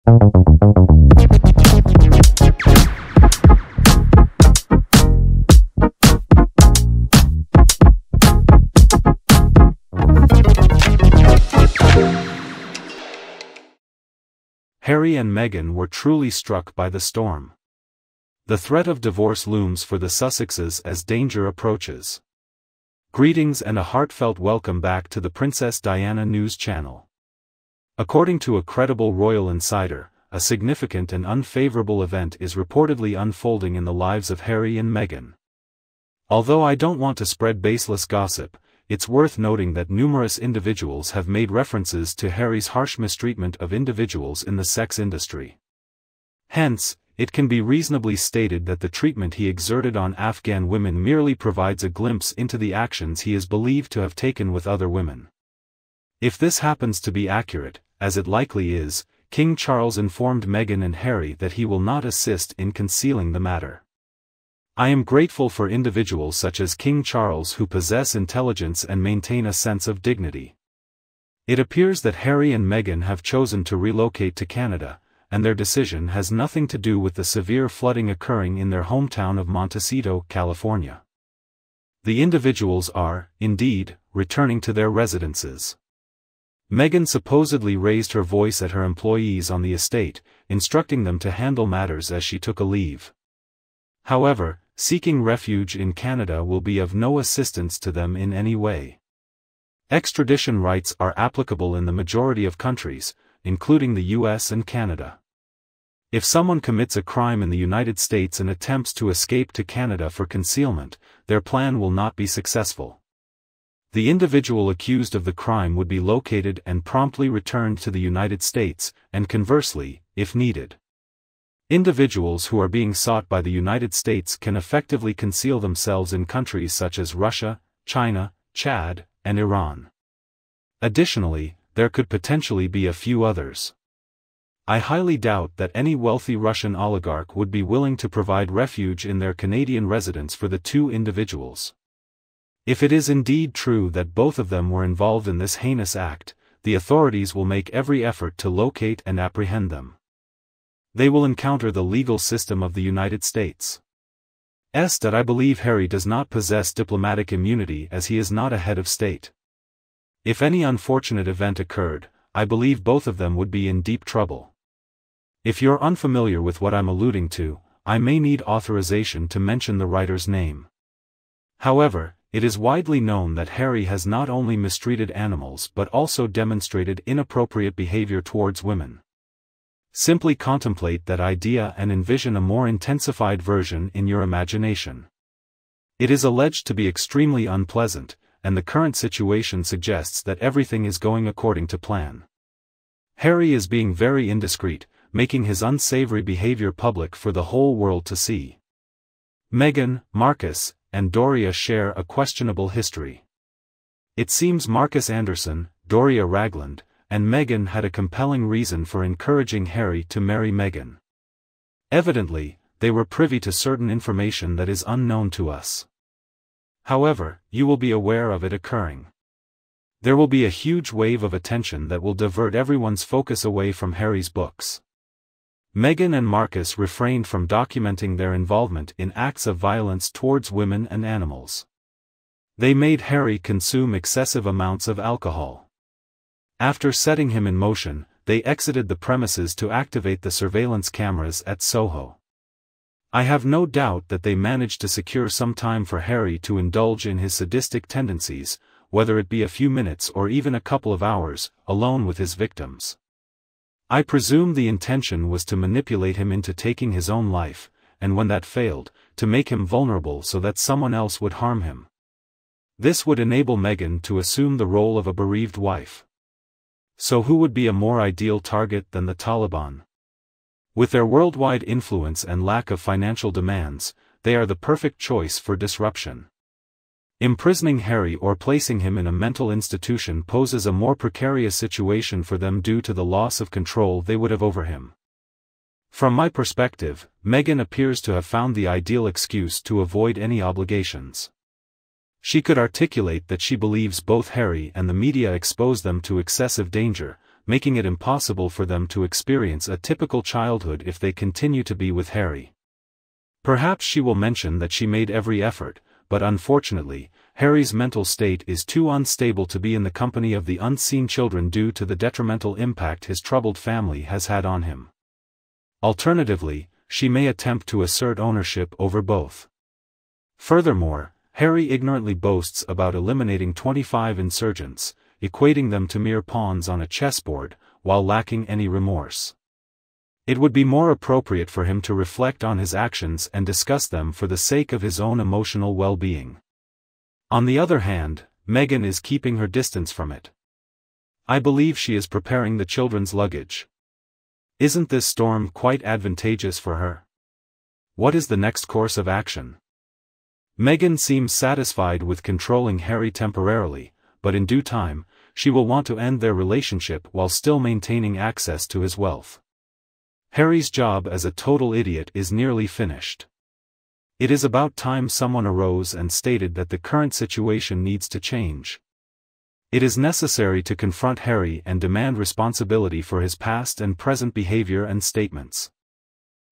Harry and Meghan were truly struck by the storm. The threat of divorce looms for the Sussexes as danger approaches. Greetings and a heartfelt welcome back to the Princess Diana News Channel. According to a credible royal insider, a significant and unfavorable event is reportedly unfolding in the lives of Harry and Meghan. Although I don't want to spread baseless gossip, it's worth noting that numerous individuals have made references to Harry's harsh mistreatment of individuals in the sex industry. Hence, it can be reasonably stated that the treatment he exerted on Afghan women merely provides a glimpse into the actions he is believed to have taken with other women. If this happens to be accurate, as it likely is, King Charles informed Meghan and Harry that he will not assist in concealing the matter. I am grateful for individuals such as King Charles who possess intelligence and maintain a sense of dignity. It appears that Harry and Meghan have chosen to relocate to Canada, and their decision has nothing to do with the severe flooding occurring in their hometown of Montecito, California. The individuals are, indeed, returning to their residences. Meghan supposedly raised her voice at her employees on the estate, instructing them to handle matters as she took a leave. However, seeking refuge in Canada will be of no assistance to them in any way. Extradition rights are applicable in the majority of countries, including the US and Canada. If someone commits a crime in the United States and attempts to escape to Canada for concealment, their plan will not be successful. The individual accused of the crime would be located and promptly returned to the United States, and conversely, if needed. Individuals who are being sought by the United States can effectively conceal themselves in countries such as Russia, China, Chad, and Iran. Additionally, there could potentially be a few others. I highly doubt that any wealthy Russian oligarch would be willing to provide refuge in their Canadian residence for the two individuals. If it is indeed true that both of them were involved in this heinous act, the authorities will make every effort to locate and apprehend them. They will encounter the legal system of the United States. That I believe Harry does not possess diplomatic immunity as he is not a head of state. If any unfortunate event occurred, I believe both of them would be in deep trouble. If you're unfamiliar with what I'm alluding to, I may need authorization to mention the writer's name. However, it is widely known that Harry has not only mistreated animals but also demonstrated inappropriate behavior towards women. Simply contemplate that idea and envision a more intensified version in your imagination. It is alleged to be extremely unpleasant, and the current situation suggests that everything is going according to plan. Harry is being very indiscreet, making his unsavory behavior public for the whole world to see. Meghan, Marcus, and Doria share a questionable history. It seems Marcus Anderson, Doria Ragland, and Meghan had a compelling reason for encouraging Harry to marry Meghan. Evidently, they were privy to certain information that is unknown to us. However, you will be aware of it occurring. There will be a huge wave of attention that will divert everyone's focus away from Harry's books. Meghan and Marcus refrained from documenting their involvement in acts of violence towards women and animals. They made Harry consume excessive amounts of alcohol. After setting him in motion, they exited the premises to activate the surveillance cameras at Soho. I have no doubt that they managed to secure some time for Harry to indulge in his sadistic tendencies, whether it be a few minutes or even a couple of hours, alone with his victims. I presume the intention was to manipulate him into taking his own life, and when that failed, to make him vulnerable so that someone else would harm him. This would enable Meghan to assume the role of a bereaved wife. So who would be a more ideal target than the Taliban? With their worldwide influence and lack of financial demands, they are the perfect choice for disruption. Imprisoning Harry or placing him in a mental institution poses a more precarious situation for them due to the loss of control they would have over him. From my perspective, Meghan appears to have found the ideal excuse to avoid any obligations. She could articulate that she believes both Harry and the media expose them to excessive danger, making it impossible for them to experience a typical childhood if they continue to be with Harry. Perhaps she will mention that she made every effort, but unfortunately, Harry's mental state is too unstable to be in the company of the unseen children due to the detrimental impact his troubled family has had on him. Alternatively, she may attempt to assert ownership over both. Furthermore, Harry ignorantly boasts about eliminating 25 insurgents, equating them to mere pawns on a chessboard, while lacking any remorse. It would be more appropriate for him to reflect on his actions and discuss them for the sake of his own emotional well-being. On the other hand, Meghan is keeping her distance from it. I believe she is preparing the children's luggage. Isn't this storm quite advantageous for her? What is the next course of action? Meghan seems satisfied with controlling Harry temporarily, but in due time, she will want to end their relationship while still maintaining access to his wealth. Harry's job as a total idiot is nearly finished. It is about time someone arose and stated that the current situation needs to change. It is necessary to confront Harry and demand responsibility for his past and present behavior and statements.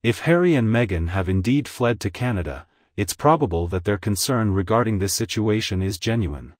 If Harry and Meghan have indeed fled to Canada, it's probable that their concern regarding this situation is genuine.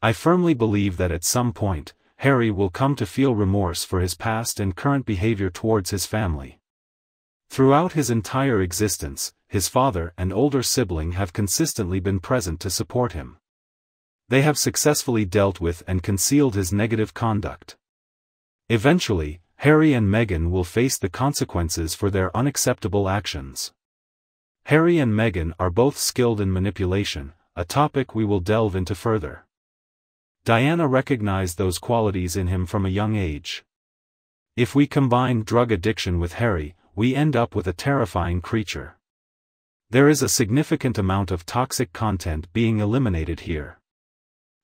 I firmly believe that at some point, Harry will come to feel remorse for his past and current behavior towards his family. Throughout his entire existence, his father and older sibling have consistently been present to support him. They have successfully dealt with and concealed his negative conduct. Eventually, Harry and Meghan will face the consequences for their unacceptable actions. Harry and Meghan are both skilled in manipulation, a topic we will delve into further. Diana recognized those qualities in him from a young age. If we combine drug addiction with Harry, we end up with a terrifying creature. There is a significant amount of toxic content being eliminated here.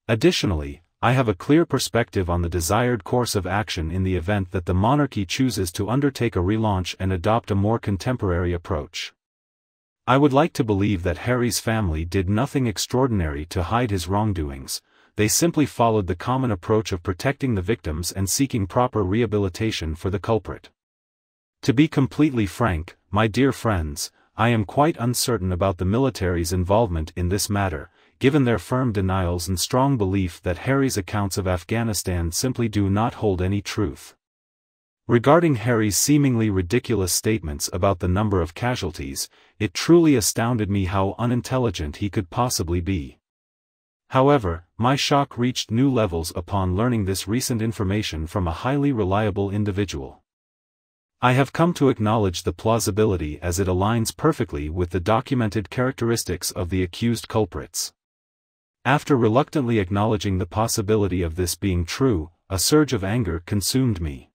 Additionally, I have a clear perspective on the desired course of action in the event that the monarchy chooses to undertake a relaunch and adopt a more contemporary approach. I would like to believe that Harry's family did nothing extraordinary to hide his wrongdoings. They simply followed the common approach of protecting the victims and seeking proper rehabilitation for the culprit. To be completely frank, my dear friends, I am quite uncertain about the military's involvement in this matter, given their firm denials and strong belief that Harry's accounts of Afghanistan simply do not hold any truth. Regarding Harry's seemingly ridiculous statements about the number of casualties, it truly astounded me how unintelligent he could possibly be. However, my shock reached new levels upon learning this recent information from a highly reliable individual. I have come to acknowledge the plausibility as it aligns perfectly with the documented characteristics of the accused culprits. After reluctantly acknowledging the possibility of this being true, a surge of anger consumed me.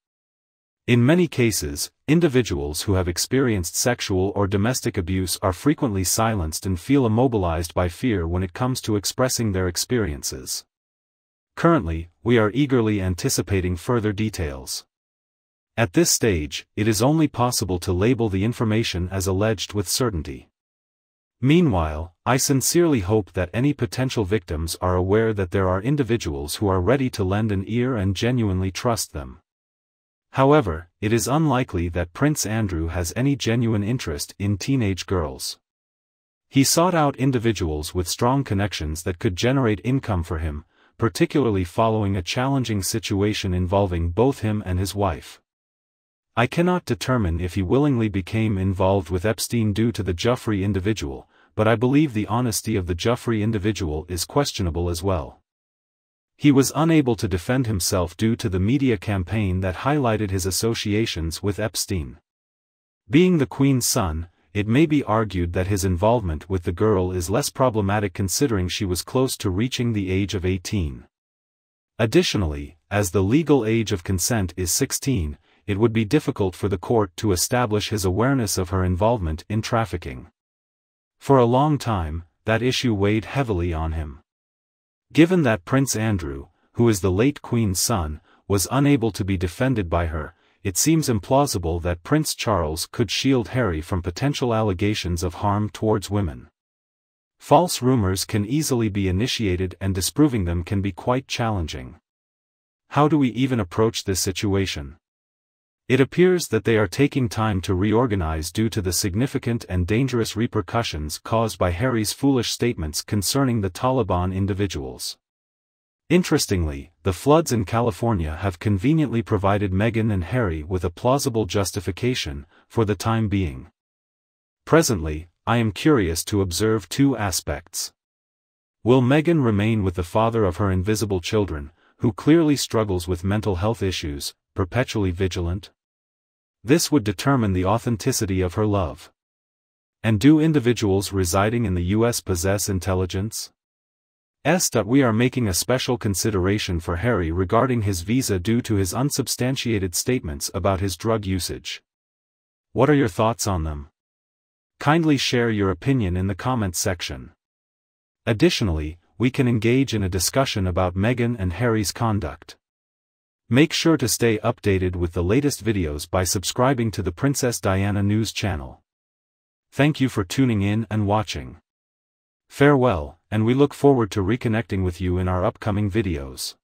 In many cases, individuals who have experienced sexual or domestic abuse are frequently silenced and feel immobilized by fear when it comes to expressing their experiences. Currently, we are eagerly anticipating further details. At this stage, it is only possible to label the information as alleged with certainty. Meanwhile, I sincerely hope that any potential victims are aware that there are individuals who are ready to lend an ear and genuinely trust them. However, it is unlikely that Prince Andrew has any genuine interest in teenage girls. He sought out individuals with strong connections that could generate income for him, particularly following a challenging situation involving both him and his wife. I cannot determine if he willingly became involved with Epstein due to the Joffrey individual, but I believe the honesty of the Joffrey individual is questionable as well. He was unable to defend himself due to the media campaign that highlighted his associations with Epstein. Being the Queen's son, it may be argued that his involvement with the girl is less problematic considering she was close to reaching the age of 18. Additionally, as the legal age of consent is 16, it would be difficult for the court to establish his awareness of her involvement in trafficking. For a long time, that issue weighed heavily on him. Given that Prince Andrew, who is the late Queen's son, was unable to be defended by her, it seems implausible that Prince Charles could shield Harry from potential allegations of harm towards women. False rumors can easily be initiated and disproving them can be quite challenging. How do we even approach this situation? It appears that they are taking time to reorganize due to the significant and dangerous repercussions caused by Harry's foolish statements concerning the Taliban individuals. Interestingly, the floods in California have conveniently provided Meghan and Harry with a plausible justification, for the time being. Presently, I am curious to observe two aspects. Will Meghan remain with the father of her invisible children, who clearly struggles with mental health issues, perpetually vigilant? This would determine the authenticity of her love. And do individuals residing in the US possess intelligence? We are making a special consideration for Harry regarding his visa due to his unsubstantiated statements about his drug usage. What are your thoughts on them? Kindly share your opinion in the comments section. Additionally, we can engage in a discussion about Meghan and Harry's conduct. Make sure to stay updated with the latest videos by subscribing to the Princess Diana News channel. Thank you for tuning in and watching. Farewell, and we look forward to reconnecting with you in our upcoming videos.